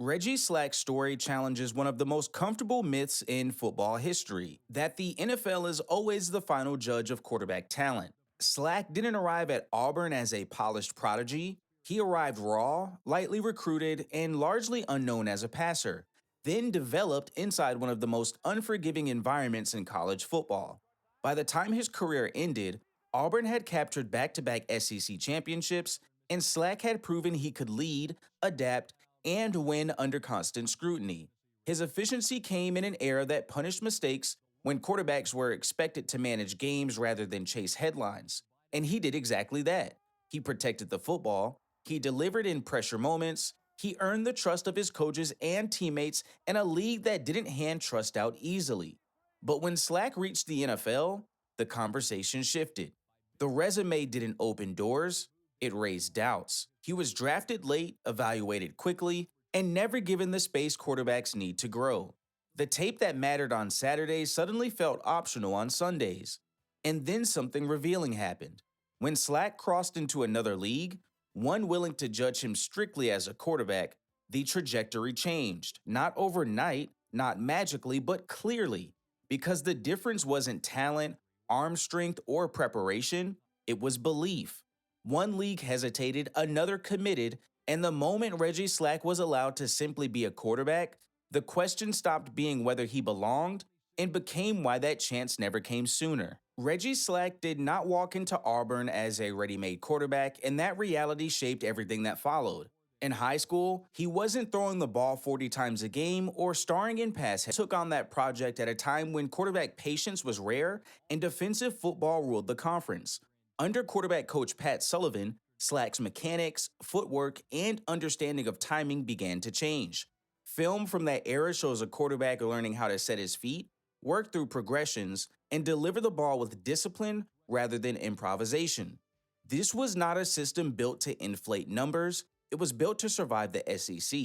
Reggie Slack's story challenges one of the most comfortable myths in football history, that the NFL is always the final judge of quarterback talent. Slack didn't arrive at Auburn as a polished prodigy. He arrived raw, lightly recruited, and largely unknown as a passer, then developed inside one of the most unforgiving environments in college football. By the time his career ended, Auburn had captured back to back SEC championships, and Slack had proven he could lead, adapt, and win under constant scrutiny. His efficiency came in an era that punished mistakes when quarterbacks were expected to manage games rather than chase headlines. And he did exactly that. He protected the football, he delivered in pressure moments, he earned the trust of his coaches and teammates in a league that didn't hand trust out easily. But when Slack reached the NFL, the conversation shifted. The resume didn't open doors, it raised doubts. He was drafted late, evaluated quickly, and never given the space quarterbacks need to grow. The tape that mattered on Saturdays suddenly felt optional on Sundays. And then something revealing happened. When Slack crossed into another league, one willing to judge him strictly as a quarterback, the trajectory changed. Not overnight, not magically, but clearly. Because the difference wasn't talent, arm strength, or preparation, it was belief. One league hesitated, another committed, and the moment Reggie Slack was allowed to simply be a quarterback, the question stopped being whether he belonged and became why that chance never came sooner. Reggie Slack did not walk into Auburn as a ready-made quarterback, and that reality shaped everything that followed. In high school, he wasn't throwing the ball 40 times a game or starring in pass. He took on that project at a time when quarterback patience was rare and defensive football ruled the conference. Under quarterback coach Pat Sullivan, Slack's mechanics, footwork, and understanding of timing began to change. Film from that era shows a quarterback learning how to set his feet, work through progressions, and deliver the ball with discipline rather than improvisation. This was not a system built to inflate numbers, it was built to survive the SEC.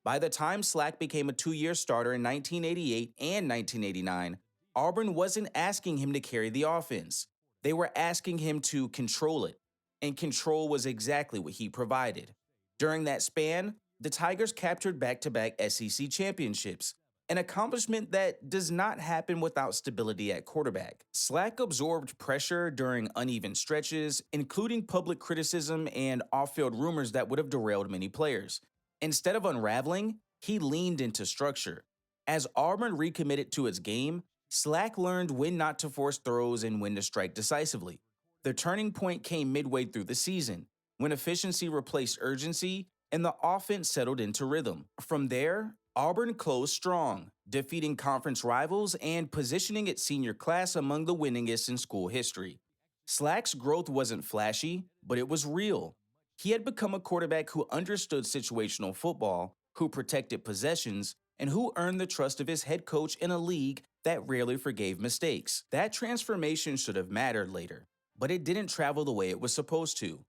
By the time Slack became a two-year starter in 1988 and 1989, Auburn wasn't asking him to carry the offense. They were asking him to control it, and control was exactly what he provided. During that span, the Tigers captured back-to-back SEC championships, an accomplishment that does not happen without stability at quarterback. Slack absorbed pressure during uneven stretches, including public criticism and off-field rumors that would have derailed many players. Instead of unraveling, he leaned into structure. As Auburn recommitted to its game, Slack learned when not to force throws and when to strike decisively. The turning point came midway through the season, when efficiency replaced urgency and the offense settled into rhythm. From there, Auburn closed strong, defeating conference rivals and positioning its senior class among the winningest in school history. Slack's growth wasn't flashy, but it was real. He had become a quarterback who understood situational football, who protected possessions, and who earned the trust of his head coach in a league that rarely forgave mistakes. That transformation should have mattered later, but it didn't travel the way it was supposed to.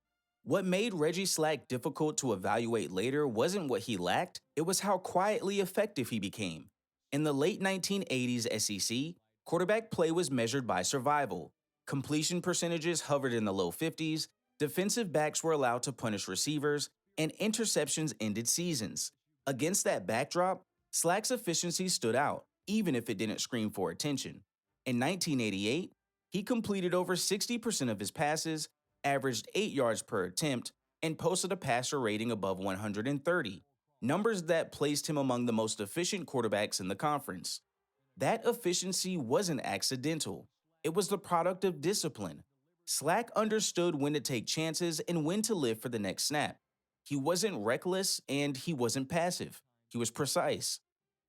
What made Reggie Slack difficult to evaluate later wasn't what he lacked, it was how quietly effective he became. In the late 1980s SEC, quarterback play was measured by survival. Completion percentages hovered in the low 50s, defensive backs were allowed to punish receivers, and interceptions ended seasons. Against that backdrop, Slack's efficiency stood out, even if it didn't scream for attention. In 1988, he completed over 60% of his passes, averaged 8 yards per attempt, and posted a passer rating above 130, numbers that placed him among the most efficient quarterbacks in the conference. That efficiency wasn't accidental. It was the product of discipline. Slack understood when to take chances and when to live for the next snap. He wasn't reckless and he wasn't passive. He was precise.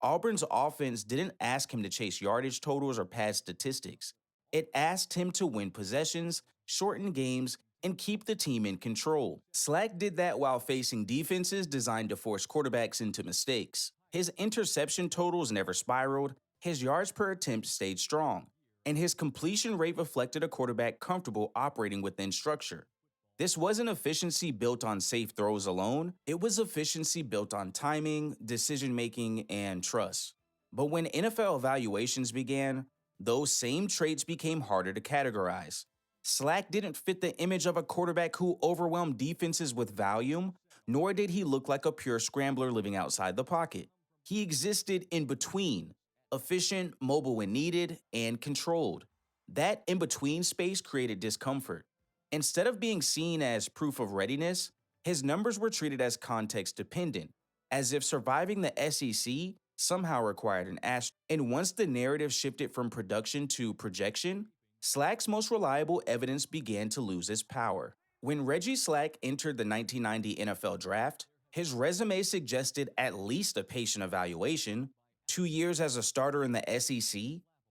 Auburn's offense didn't ask him to chase yardage totals or pad statistics. It asked him to win possessions, shorten games, and keep the team in control. Slack did that while facing defenses designed to force quarterbacks into mistakes. His interception totals never spiraled, his yards per attempt stayed strong, and his completion rate reflected a quarterback comfortable operating within structure. This wasn't efficiency built on safe throws alone, it was efficiency built on timing, decision-making, and trust. But when NFL evaluations began, those same traits became harder to categorize. Slack didn't fit the image of a quarterback who overwhelmed defenses with volume, nor did he look like a pure scrambler living outside the pocket. He existed in between, efficient, mobile when needed, and controlled. That in between space created discomfort. Instead of being seen as proof of readiness, his numbers were treated as context dependent, as if surviving the SEC somehow required an asterisk. And once the narrative shifted from production to projection, Slack's most reliable evidence began to lose its power. When Reggie Slack entered the 1990 NFL Draft, his resume suggested at least a patient evaluation, 2 years as a starter in the SEC,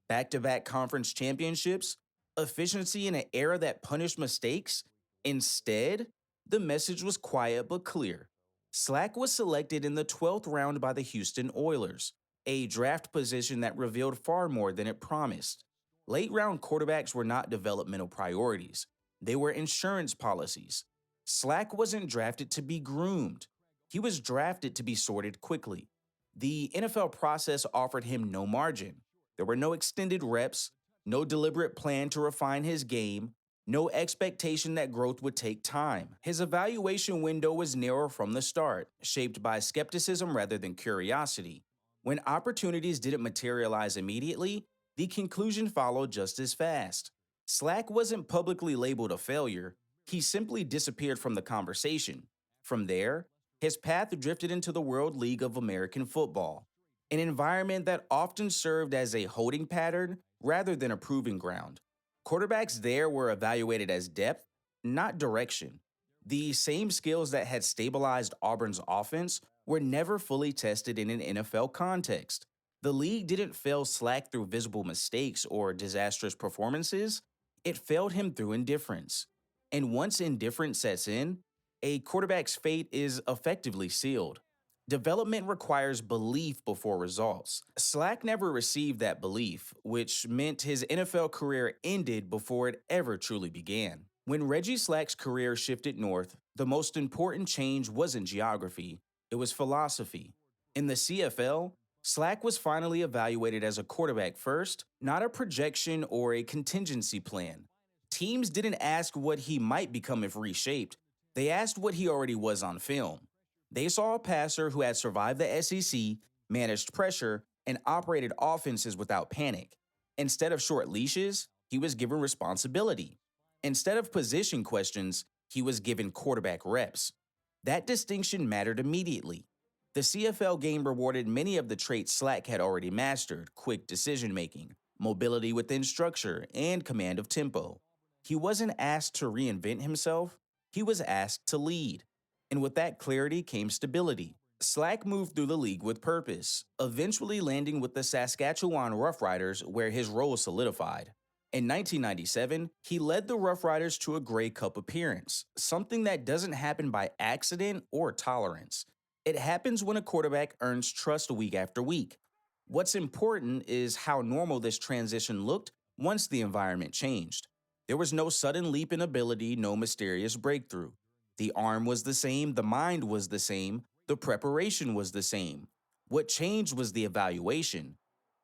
back-to-back conference championships, efficiency in an era that punished mistakes. Instead, the message was quiet but clear. Slack was selected in the 12th round by the Houston Oilers, a draft position that revealed far more than it promised. Late round quarterbacks were not developmental priorities, they were insurance policies. Slack wasn't drafted to be groomed, he was drafted to be sorted quickly. The NFL process offered him no margin. There were no extended reps, no deliberate plan to refine his game, no expectation that growth would take time. His evaluation window was narrow from the start, shaped by skepticism rather than curiosity. When opportunities didn't materialize immediately, the conclusion followed just as fast. Slack wasn't publicly labeled a failure, he simply disappeared from the conversation. From there, his path drifted into the World League of American Football, an environment that often served as a holding pattern rather than a proving ground. Quarterbacks there were evaluated as depth, not direction. The same skills that had stabilized Auburn's offense were never fully tested in an NFL context. The league didn't fail Slack through visible mistakes or disastrous performances, it failed him through indifference. And once indifference sets in, a quarterback's fate is effectively sealed. Development requires belief before results. Slack never received that belief, which meant his NFL career ended before it ever truly began. When Reggie Slack's career shifted north, the most important change wasn't geography, it was philosophy. In the CFL, Slack was finally evaluated as a quarterback first, not a projection or a contingency plan. Teams didn't ask what he might become if reshaped, they asked what he already was on film. They saw a passer who had survived the SEC, managed pressure, and operated offenses without panic. Instead of short leashes, he was given responsibility. Instead of position questions, he was given quarterback reps. That distinction mattered immediately. The CFL game rewarded many of the traits Slack had already mastered: quick decision-making, mobility within structure, and command of tempo. He wasn't asked to reinvent himself, he was asked to lead. And with that clarity came stability. Slack moved through the league with purpose, eventually landing with the Saskatchewan Roughriders where his role solidified. In 1997, he led the Roughriders to a Grey Cup appearance, something that doesn't happen by accident or tolerance. It happens when a quarterback earns trust week after week. What's important is how normal this transition looked once the environment changed. There was no sudden leap in ability, no mysterious breakthrough. The arm was the same, the mind was the same, the preparation was the same. What changed was the evaluation.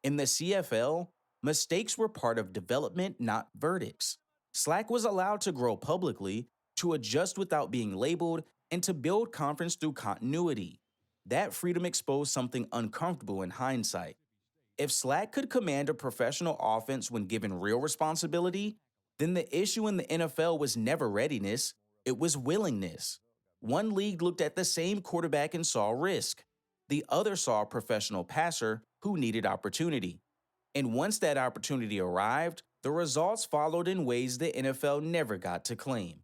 In the CFL, mistakes were part of development, not verdicts. Slack was allowed to grow publicly, to adjust without being labeled, and to build confidence through continuity. That freedom exposed something uncomfortable in hindsight. If Slack could command a professional offense when given real responsibility, then the issue in the NFL was never readiness, it was willingness. One league looked at the same quarterback and saw risk. The other saw a professional passer who needed opportunity. And once that opportunity arrived, the results followed in ways the NFL never got to claim.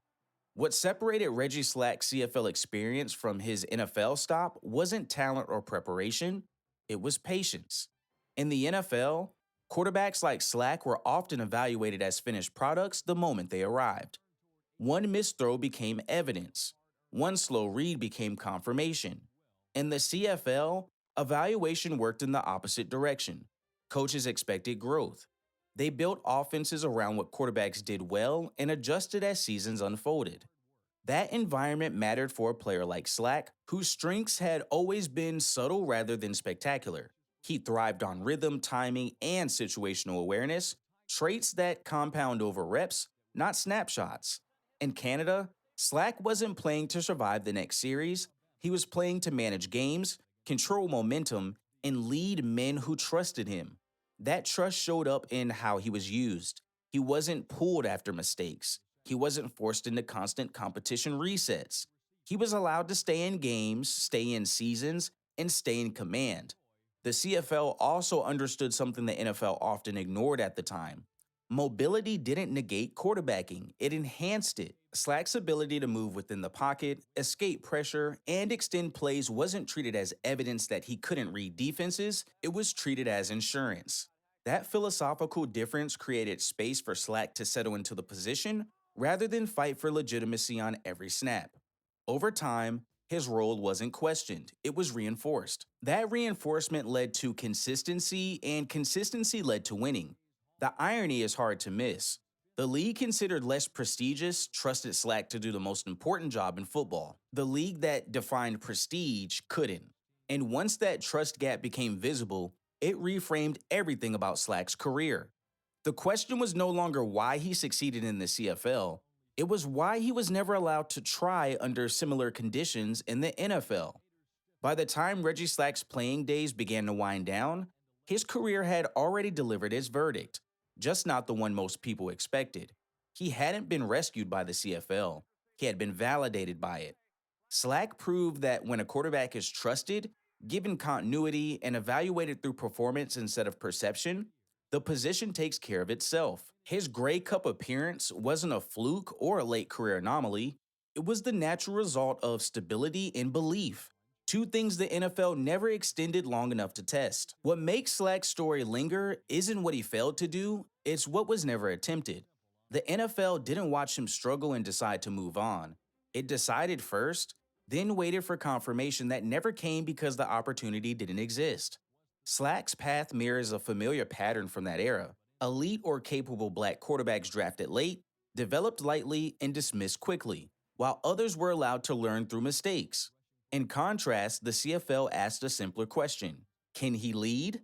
What separated Reggie Slack's CFL experience from his NFL stop wasn't talent or preparation, it was patience. In the NFL, quarterbacks like Slack were often evaluated as finished products the moment they arrived. One missed throw became evidence. One slow read became confirmation. In the CFL, evaluation worked in the opposite direction. Coaches expected growth. They built offenses around what quarterbacks did well and adjusted as seasons unfolded. That environment mattered for a player like Slack, whose strengths had always been subtle rather than spectacular. He thrived on rhythm, timing, and situational awareness, traits that compound over reps, not snapshots. In Canada, Slack wasn't playing to survive the next series, He was playing to manage games, control momentum, and lead men who trusted him. That trust showed up in how he was used. He wasn't pulled after mistakes. He wasn't forced into constant competition resets. He was allowed to stay in games, stay in seasons, and stay in command. The CFL also understood something the NFL often ignored at the time. Mobility didn't negate quarterbacking, it enhanced it. Slack's ability to move within the pocket, escape pressure, and extend plays wasn't treated as evidence that he couldn't read defenses, it was treated as insurance. That philosophical difference created space for Slack to settle into the position rather than fight for legitimacy on every snap. Over time, his role wasn't questioned, it was reinforced. That reinforcement led to consistency, and consistency led to winning. The irony is hard to miss. The league considered less prestigious trusted Slack to do the most important job in football. The league that defined prestige couldn't. And once that trust gap became visible, it reframed everything about Slack's career. The question was no longer why he succeeded in the CFL, it was why he was never allowed to try under similar conditions in the NFL. By the time Reggie Slack's playing days began to wind down, his career had already delivered its verdict, just not the one most people expected. He hadn't been rescued by the CFL, he had been validated by it. Slack proved that when a quarterback is trusted, given continuity, and evaluated through performance instead of perception, the position takes care of itself. His Grey Cup appearance wasn't a fluke or a late career anomaly, it was the natural result of stability and belief. Two things the NFL never extended long enough to test. What makes Slack's story linger isn't what he failed to do, it's what was never attempted. The NFL didn't watch him struggle and decide to move on. It decided first, then waited for confirmation that never came because the opportunity didn't exist. Slack's path mirrors a familiar pattern from that era. Elite or capable black quarterbacks drafted late, developed lightly, and dismissed quickly, while others were allowed to learn through mistakes. In contrast, the CFL asked a simpler question: can he lead?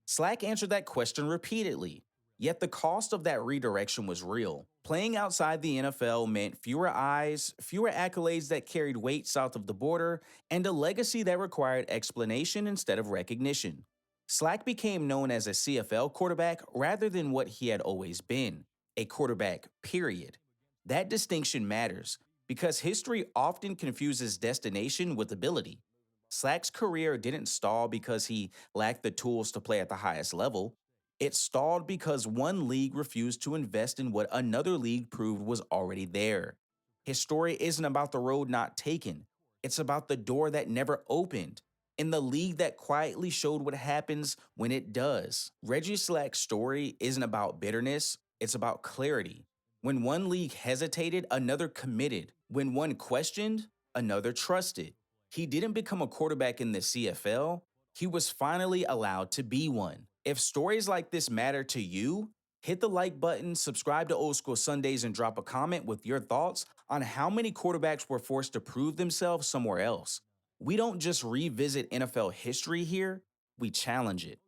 Slack answered that question repeatedly, yet the cost of that redirection was real. Playing outside the NFL meant fewer eyes, fewer accolades that carried weight south of the border, and a legacy that required explanation instead of recognition. Slack became known as a CFL quarterback rather than what he had always been, a quarterback, period. That distinction matters because history often confuses destination with ability. Slack's career didn't stall because he lacked the tools to play at the highest level. It stalled because one league refused to invest in what another league proved was already there. His story isn't about the road not taken, it's about the door that never opened, in the league that quietly showed what happens when it does. Reggie Slack's story isn't about bitterness, it's about clarity. When one league hesitated, another committed. When one questioned, another trusted. He didn't become a quarterback in the CFL, he was finally allowed to be one. If stories like this matter to you, hit the like button, subscribe to Old School Sundays, and drop a comment with your thoughts on how many quarterbacks were forced to prove themselves somewhere else. We don't just revisit NFL history here, we challenge it.